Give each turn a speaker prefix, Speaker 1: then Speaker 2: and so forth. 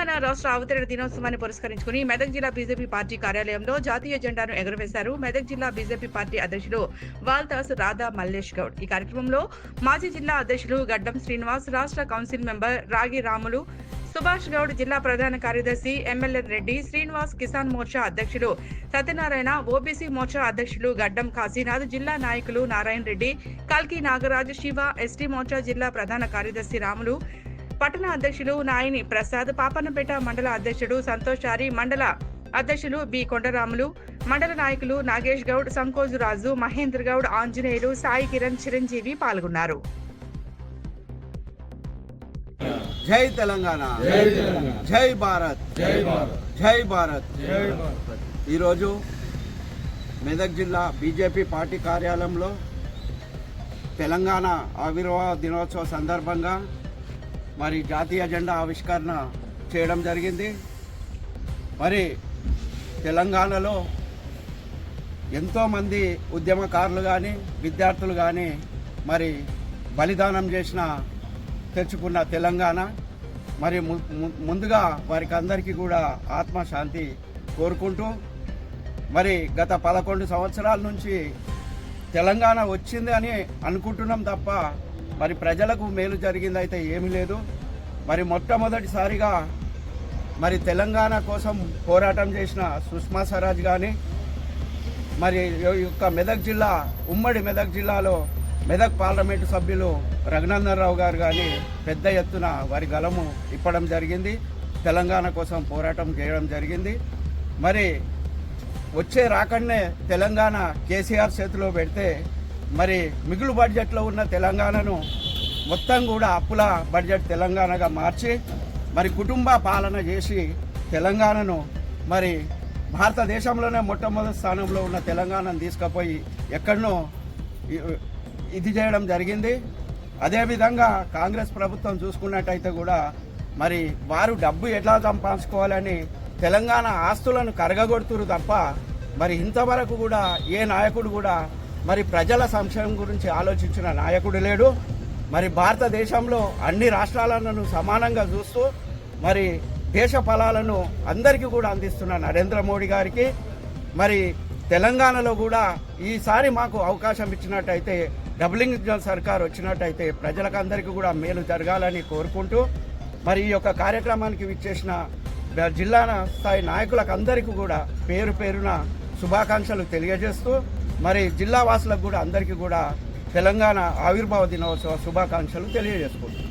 Speaker 1: తెలంగాణ రాష్ట్ర అవతరణ దినోత్సవాన్ని పురస్కరించుకుని మెదక్ జిల్లా బీజేపీ పార్టీ కార్యాలయంలో జాతీయ జెండాను ఎగురవేశారు మెదక్ జిల్లా బీజేపీ పార్టీ అధ్యక్షులు వాల్తాస్ రాధా మల్లేష్ గౌడ్. ఈ కార్యక్రమంలో మాజీ జిల్లా అధ్యక్షులు గడ్డం శ్రీనివాస్, రాష్ట్ర కౌన్సిల్ మెంబర్ రాగి రాములు, సుభాష్ గౌడ్, జిల్లా ప్రధాన కార్యదర్శి ఎమ్మెల్యే రెడ్డి శ్రీనివాస్, కిసాన్ మోర్చా అధ్యక్షులు సత్యనారాయణ, ఓబీసీ మోర్చా అధ్యక్షులు గడ్డం కాశీనాథ్, జిల్లా నాయకులు నారాయణ రెడ్డి, కల్కి నాగరాజు, శివ, ఎస్టీ మోర్చా జిల్లా ప్రధాన కార్యదర్శి రాములు, పట్టణ అధ్యక్షులు నాయని ప్రసాద్, పాపన్నపేట మండల అధ్యక్షుడు సంతోషారి, మండల అధ్యక్షులు బి కొండరాములు, మండల నాయకులు నాగేష్ గౌడ్, సంకోజు రాజు, మహేంద్ర గౌడ్, ఆంజనేయులు, సాయి కిరణ్, చిరంజీవి పాల్గొన్నారు.
Speaker 2: జై తెలంగాణ, జై భారత్, జై భారత్. ఈరోజు మెదక్ జిల్లా బీజేపీ పార్టీ కార్యాలయంలో తెలంగాణ ఆవిర్భావ దినోత్సవ సందర్భంగా మరి జాతీయ జెండా ఆవిష్కరణ చేయడం జరిగింది. మరి తెలంగాణలో ఎంతోమంది ఉద్యమకారులు కానీ విద్యార్థులు కానీ మరి బలిదానం చేసిన తెచ్చుకున్న తెలంగాణ. మరి ముందుగా వారికి అందరికీ కూడా ఆత్మశాంతి కోరుకుంటూ మరి గత 11 సంవత్సరాల నుంచి తెలంగాణ వచ్చింది అని అనుకుంటున్నాం తప్ప మరి ప్రజలకు మేలు జరిగిందైతే ఏమీ లేదు. మరి మొట్టమొదటిసారిగా మరి తెలంగాణ కోసం పోరాటం చేసిన సుష్మా స్వరాజ్ కానీ మరి యొక్క మెదక్ జిల్లా ఉమ్మడి మెదక్ జిల్లాలో మెదక్ పార్లమెంటు సభ్యులు రఘునందన్ రావు గారు కానీ పెద్ద ఎత్తున వారి గలము ఇప్పడం జరిగింది. తెలంగాణ కోసం పోరాటం చేయడం జరిగింది. మరి వచ్చే రాకనే తెలంగాణ కేసీఆర్ చేతిలో పెడితే మరి మిగులు బడ్జెట్లో ఉన్న తెలంగాణను మొత్తం కూడా అప్పుల బడ్జెట్ తెలంగాణగా మార్చి మరి కుటుంబ పాలన చేసి తెలంగాణను మరి భారతదేశంలోనే మొట్టమొదటి స్థానంలో ఉన్న తెలంగాణను తీసుకుపోయి ఎక్కడనో ఇది చేయడం జరిగింది. అదేవిధంగా కాంగ్రెస్ ప్రభుత్వం చూసుకున్నట్టయితే కూడా మరి వారు డబ్బు ఎట్లా సంపాదించుకోవాలని తెలంగాణ ఆస్తులను కరగగొడుతురు తప్ప మరి ఇంతవరకు కూడా ఏ నాయకుడు కూడా మరి ప్రజల సంక్షేమం గురించి ఆలోచించిన నాయకుడు లేడు. మరి భారతదేశంలో అన్ని రాష్ట్రాలను సమానంగా చూస్తూ మరి దేశ ఫలాలను అందరికీ కూడా అందిస్తున్న నరేంద్ర మోడీ గారికి మరి తెలంగాణలో కూడా ఈసారి మాకు అవకాశం ఇచ్చినట్టయితే డబులింగ్ సర్కార్ వచ్చినట్టయితే ప్రజలకు అందరికీ కూడా మేలు జరగాలని కోరుకుంటూ మరి ఈ యొక్క కార్యక్రమానికి విచ్చేసిన జిల్లా స్థాయి నాయకులకు అందరికీ కూడా పేరు పేరున శుభాకాంక్షలు తెలియజేస్తూ మరి జిల్లా వాసులకు కూడా అందరికీ కూడా తెలంగాణ ఆవిర్భావ దినోత్సవ శుభాకాంక్షలు తెలియజేసుకుంటున్నాను.